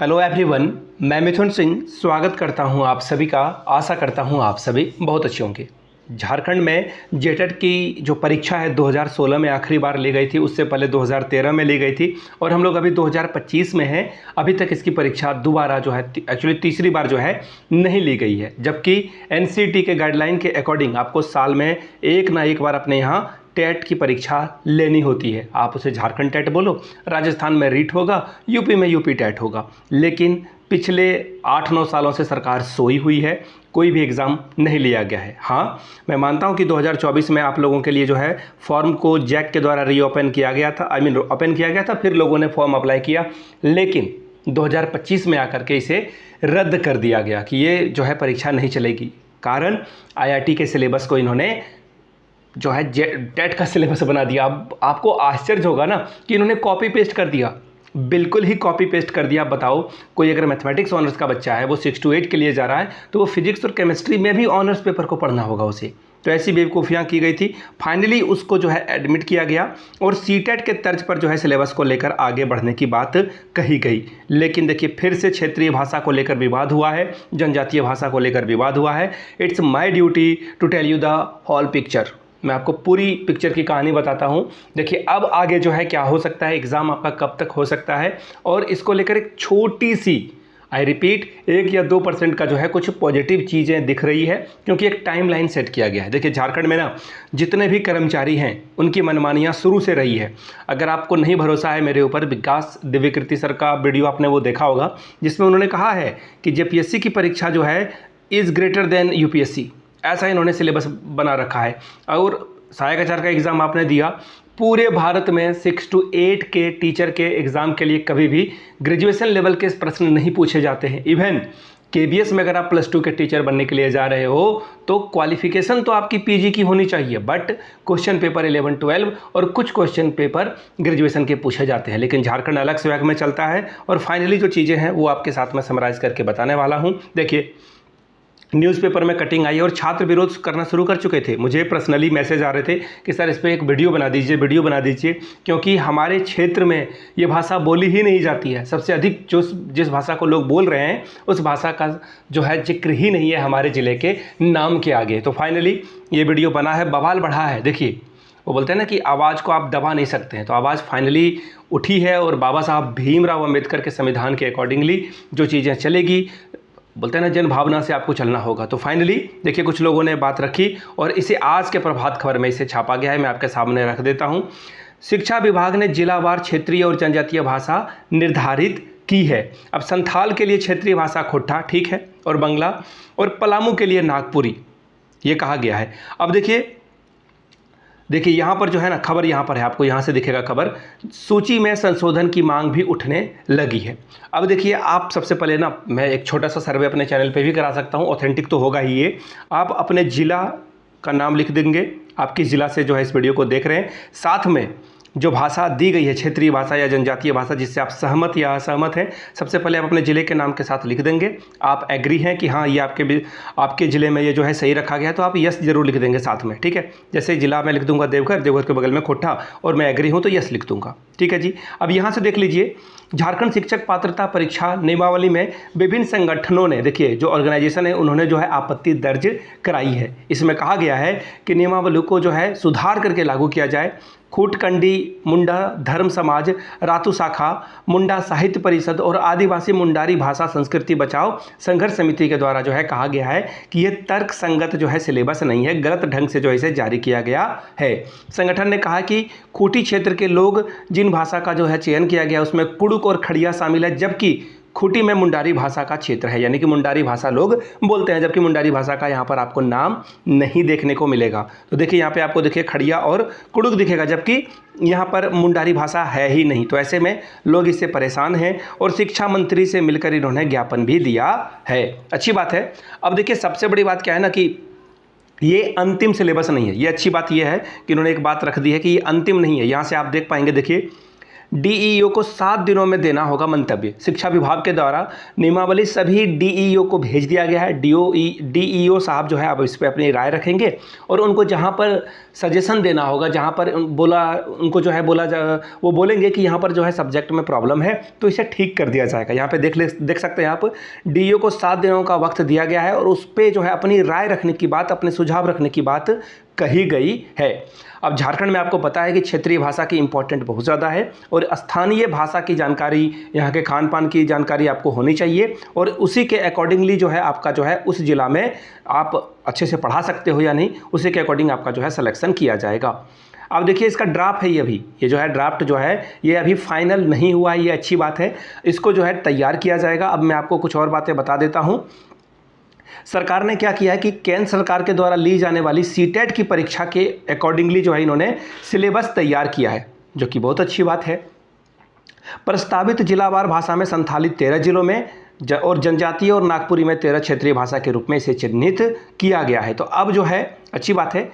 Hello everyone, मैं मिथुन सिंह स्वागत करता हूं आप सभी का। आशा करता हूं आप सभी बहुत अच्छे होंगे। झारखंड में जेटेट की जो परीक्षा है 2016 में आखिरी बार ली गई थी, उससे पहले 2013 में ली गई थी और हम लोग अभी 2025 में हैं। अभी तक इसकी परीक्षा दोबारा जो है एक्चुअली तीसरी बार जो है नहीं ली गई है, जबकि एनसीटी के गाइडलाइन के अकॉर्डिंग आपको साल में एक ना एक बार अपने यहाँ टेट की परीक्षा लेनी होती है। आप उसे झारखंड टेट बोलो, राजस्थान में रीट होगा, यूपी में यूपी टेट होगा। लेकिन पिछले 8-9 सालों से सरकार सोई हुई है, कोई भी एग्ज़ाम नहीं लिया गया है। हाँ, मैं मानता हूँ कि 2024 में आप लोगों के लिए जो है फॉर्म को जैक के द्वारा रीओपन किया गया था, ओपन किया गया था, फिर लोगों ने फॉर्म अप्लाई किया। लेकिन 2025 में आकर के इसे रद्द कर दिया गया कि ये जो है परीक्षा नहीं चलेगी। कारण आईआईटी के सिलेबस को इन्होंने जो है टेट का सिलेबस बना दिया। अब आपको आश्चर्य होगा ना कि इन्होंने कॉपी पेस्ट कर दिया, बिल्कुल ही कॉपी पेस्ट कर दिया। बताओ, कोई अगर मैथमेटिक्स ऑनर्स का बच्चा है, वो 6 to 8 के लिए जा रहा है, तो वो फिजिक्स और केमिस्ट्री में भी ऑनर्स पेपर को पढ़ना होगा उसे। तो ऐसी बेवकूफ़ियाँ की गई थी। फाइनली उसको जो है एडमिट किया गया और सीटेट के तर्ज पर जो है सिलेबस को लेकर आगे बढ़ने की बात कही गई। लेकिन देखिए, फिर से क्षेत्रीय भाषा को लेकर विवाद हुआ है, जनजातीय भाषा को लेकर विवाद हुआ है। It's my duty to tell you the whole picture. मैं आपको पूरी पिक्चर की कहानी बताता हूँ। देखिए, अब आगे जो है क्या हो सकता है, एग्ज़ाम आपका कब तक हो सकता है, और इसको लेकर एक छोटी सी, आई रिपीट, 1 या 2% का जो है कुछ पॉजिटिव चीज़ें दिख रही है, क्योंकि एक टाइमलाइन सेट किया गया है। देखिए, झारखंड में ना जितने भी कर्मचारी हैं उनकी मनमानियाँ शुरू से रही है। अगर आपको नहीं भरोसा है मेरे ऊपर, विकास दिव्यकीर्ति सर का वीडियो आपने वो देखा होगा, जिसमें उन्होंने कहा है कि जेपीएससी की परीक्षा जो है इज़ ग्रेटर देन यूपीएससी, ऐसा इन्होंने सिलेबस बना रखा है। और सहायक आचार्य का एग्ज़ाम आपने दिया, पूरे भारत में 6 to 8 के टीचर के एग्ज़ाम के लिए कभी भी ग्रेजुएशन लेवल के प्रश्न नहीं पूछे जाते हैं। इवन केबीएस में अगर आप +2 के टीचर बनने के लिए जा रहे हो तो क्वालिफिकेशन तो आपकी पीजी की होनी चाहिए, बट क्वेश्चन पेपर 11-12 और कुछ क्वेश्चन पेपर ग्रेजुएशन के पूछे जाते हैं। लेकिन झारखंड अलग स्वैग में चलता है। और फाइनली जो चीज़ें हैं वो आपके साथ में समराइज करके बताने वाला हूँ। देखिए, न्यूज़पेपर में कटिंग आई और छात्र विरोध करना शुरू कर चुके थे। मुझे पर्सनली मैसेज आ रहे थे कि सर इस पर एक वीडियो बना दीजिए, क्योंकि हमारे क्षेत्र में ये भाषा बोली ही नहीं जाती है। सबसे अधिक जिस भाषा को लोग बोल रहे हैं उस भाषा का जो है जिक्र ही नहीं है हमारे ज़िले के नाम के आगे। तो फाइनली ये वीडियो बना है, बवाल बढ़ा है। देखिए, वो बोलते हैं ना कि आवाज़ को आप दबा नहीं सकते हैं, तो आवाज़ फाइनली उठी है और बाबा साहब भीमराव अम्बेडकर के संविधान के अकॉर्डिंगली जो चीज़ें चलेगी, बोलते हैं ना, जन भावना से आपको चलना होगा। तो फाइनली देखिए, कुछ लोगों ने बात रखी और इसे आज के प्रभात खबर में इसे छापा गया है। मैं आपके सामने रख देता हूं। शिक्षा विभाग ने जिलावार क्षेत्रीय और जनजातीय भाषा निर्धारित की है। अब संथाल के लिए क्षेत्रीय भाषा खोट्टा, ठीक है, और बंगला, और पलामू के लिए नागपुरी, ये कहा गया है। अब देखिए यहाँ पर जो है ना, खबर यहाँ पर है, आपको यहाँ से दिखेगा खबर, सूची में संशोधन की मांग भी उठने लगी है। अब देखिए, आप सबसे पहले ना, मैं एक छोटा सा सर्वे अपने चैनल पे भी करा सकता हूँ, ऑथेंटिक तो होगा ही ये। आप अपने ज़िला का नाम लिख देंगे, आपकी ज़िला से जो है इस वीडियो को देख रहे हैं, साथ में जो भाषा दी गई है, क्षेत्रीय भाषा या जनजातीय भाषा, जिससे आप सहमत या असहमत हैं, सबसे पहले आप अपने ज़िले के नाम के साथ लिख देंगे। आप एग्री हैं कि हाँ, ये आपके ज़िले में ये जो है सही रखा गया है, तो आप यस जरूर लिख देंगे साथ में, ठीक है। जैसे ज़िला मैं लिख दूंगा देवघर, देवघर के बगल में खोट्टा, और मैं एग्री हूँ तो यस लिख दूंगा, ठीक है जी। अब यहाँ से देख लीजिए, झारखंड शिक्षक पात्रता परीक्षा नियमावली में विभिन्न संगठनों ने, देखिए जो ऑर्गेनाइजेशन है, उन्होंने जो है आपत्ति दर्ज कराई है। इसमें कहा गया है कि नियमावली को जो है सुधार करके लागू किया जाए। खूटकंडी मुंडा धर्म समाज, रातू शाखा, मुंडा साहित्य परिषद और आदिवासी मुंडारी भाषा संस्कृति बचाओ संघर्ष समिति के द्वारा जो है कहा गया है कि ये तर्क संगत जो है सिलेबस नहीं है, गलत ढंग से जो है इसे जारी किया गया है। संगठन ने कहा कि खूटी क्षेत्र के लोग जिन भाषा का जो है चयन किया गया उसमें कुड़ुक और खड़िया शामिल है, जबकि खूटी में मुंडारी भाषा का क्षेत्र है, यानी कि मुंडारी भाषा लोग बोलते हैं, जबकि मुंडारी भाषा का यहाँ पर आपको नाम नहीं देखने को मिलेगा। तो देखिए, यहाँ पे आपको देखिए खड़िया और कुड़ुक दिखेगा, जबकि यहाँ पर मुंडारी भाषा है ही नहीं। तो ऐसे में लोग इससे परेशान हैं और शिक्षा मंत्री से मिलकर इन्होंने ज्ञापन भी दिया है। अच्छी बात है। अब देखिए, सबसे बड़ी बात क्या है ना कि ये अंतिम सिलेबस नहीं है। ये अच्छी बात ये है कि इन्होंने एक बात रख दी है कि ये अंतिम नहीं है। यहाँ से आप देख पाएंगे, देखिए डीईओ को 7 दिनों में देना होगा मंतव्य। शिक्षा विभाग के द्वारा नियमावली सभी डीईओ को भेज दिया गया है। डीईओ साहब जो है अब इस पर अपनी राय रखेंगे और उनको जहाँ पर सजेशन देना होगा, जहाँ पर उनको जो है वो बोलेंगे कि यहाँ पर जो है सब्जेक्ट में प्रॉब्लम है तो इसे ठीक कर दिया जाएगा। यहाँ पे देख सकते हैं आप, डीईओ को 7 दिनों का वक्त दिया गया है और उस पर जो है अपनी राय रखने की बात, अपने सुझाव रखने की बात कही गई है। अब झारखंड में आपको पता है कि क्षेत्रीय भाषा की इंपॉर्टेंट बहुत ज़्यादा है और स्थानीय भाषा की जानकारी, यहाँ के खान पान की जानकारी आपको होनी चाहिए और उसी के अकॉर्डिंगली जो है आपका जो है उस जिला में आप अच्छे से पढ़ा सकते हो या नहीं, उसी के अकॉर्डिंग आपका जो है सिलेक्शन किया जाएगा। अब देखिए इसका ड्राफ्ट है, ये जो है ड्राफ्ट जो है ये अभी फाइनल नहीं हुआ है, ये अच्छी बात है। इसको जो है तैयार किया जाएगा। अब मैं आपको कुछ और बातें बता देता हूँ। सरकार ने क्या किया है कि केंद्र सरकार के द्वारा ली जाने वाली सीटेट की परीक्षा के अकॉर्डिंगली जो है इन्होंने सिलेबस तैयार किया है, जो कि बहुत अच्छी बात है। प्रस्तावित जिलावार भाषा में संथाली 13 जिलों में और जनजातीय और नागपुरी में 13 क्षेत्रीय भाषा के रूप में इसे चिन्हित किया गया है। तो अब जो है अच्छी बात है,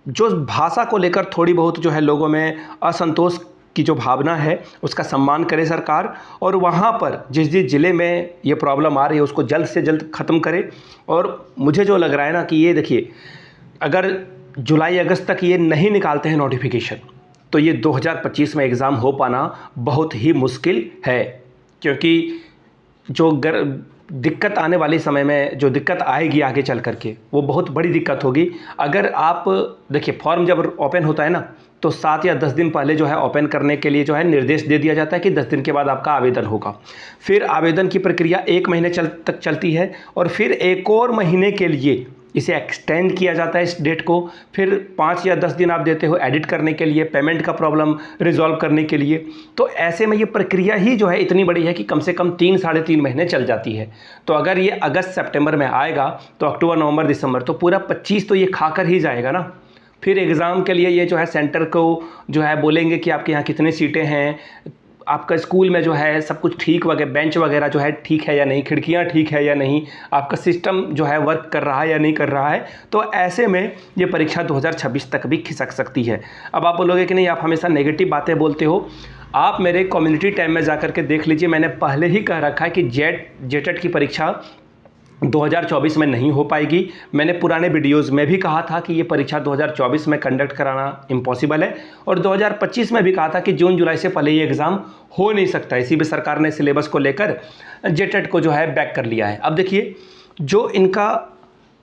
जो भाषा को लेकर थोड़ी बहुत जो है लोगों में असंतोष की जो भावना है उसका सम्मान करे सरकार और वहाँ पर जिस ज़िले में ये प्रॉब्लम आ रही है उसको जल्द से जल्द ख़त्म करे। और मुझे जो लग रहा है ना कि ये देखिए, अगर जुलाई अगस्त तक ये नहीं निकालते हैं नोटिफिकेशन तो ये 2025 में एग्ज़ाम हो पाना बहुत ही मुश्किल है, क्योंकि जो दिक्कत आने वाले समय में जो दिक्कत आएगी आगे चल करके वो बहुत बड़ी दिक्कत होगी। अगर आप देखिए, फॉर्म जब ओपन होता है ना तो 7 या 10 दिन पहले जो है ओपन करने के लिए जो है निर्देश दे दिया जाता है कि 10 दिन के बाद आपका आवेदन होगा। फिर आवेदन की प्रक्रिया 1 महीने तक चलती है और फिर 1 और महीने के लिए इसे एक्सटेंड किया जाता है इस डेट को। फिर 5 या 10 दिन आप देते हो एडिट करने के लिए, पेमेंट का प्रॉब्लम रिजॉल्व करने के लिए। तो ऐसे में ये प्रक्रिया ही जो है इतनी बड़ी है कि कम से कम 3 साढ़े 3 महीने चल जाती है। तो अगर ये अगस्त सितंबर में आएगा तो अक्टूबर नवंबर दिसंबर तो पूरा 25 तो ये खाकर ही जाएगा ना। फिर एग्ज़ाम के लिए ये जो है सेंटर को जो है बोलेंगे कि आपके यहाँ कितनी सीटें हैं, आपका स्कूल में जो है सब कुछ ठीक वगैरह, बेंच वगैरह जो है ठीक है या नहीं, खिड़कियाँ ठीक है या नहीं, आपका सिस्टम जो है वर्क कर रहा है या नहीं कर रहा है। तो ऐसे में ये परीक्षा 2026 तक भी खिसक सकती है। अब आप बोलोगे कि नहीं, आप हमेशा नेगेटिव बातें बोलते हो। आप मेरे कम्युनिटी टैब में जा कर के देख लीजिए, मैंने पहले ही कह रखा है कि जेटेट की परीक्षा 2024 में नहीं हो पाएगी। मैंने पुराने वीडियोस में भी कहा था कि ये परीक्षा 2024 में कंडक्ट कराना इम्पॉसिबल है और 2025 में भी कहा था कि जून जुलाई से पहले ये एग्ज़ाम हो नहीं सकता। इसी भी सरकार ने सिलेबस को लेकर जेटेट को जो है बैक कर लिया है। अब देखिए, जो इनका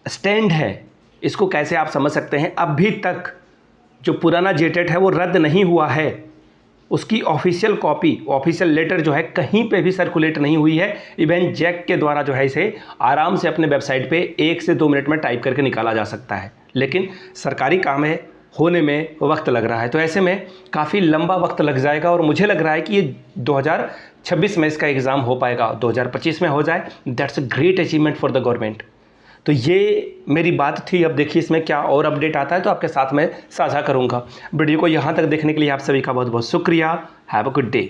स्टैंड है इसको कैसे आप समझ सकते हैं। अभी तक जो पुराना जेटेट है वो रद्द नहीं हुआ है, उसकी ऑफिशियल कॉपी, ऑफिशियल लेटर जो है कहीं पे भी सर्कुलेट नहीं हुई है। इवन जैक के द्वारा जो है इसे आराम से अपने वेबसाइट पे 1 से 2 मिनट में टाइप करके निकाला जा सकता है, लेकिन सरकारी काम है, होने में वक्त लग रहा है। तो ऐसे में काफ़ी लंबा वक्त लग जाएगा और मुझे लग रहा है कि ये 2026 में इसका एग्ज़ाम हो पाएगा, 2025 में हो जाए, that's a great achievement for the government. तो ये मेरी बात थी। अब देखिए इसमें क्या और अपडेट आता है तो आपके साथ में साझा करूंगा। वीडियो को यहाँ तक देखने के लिए आप सभी का बहुत बहुत शुक्रिया। Have a good day.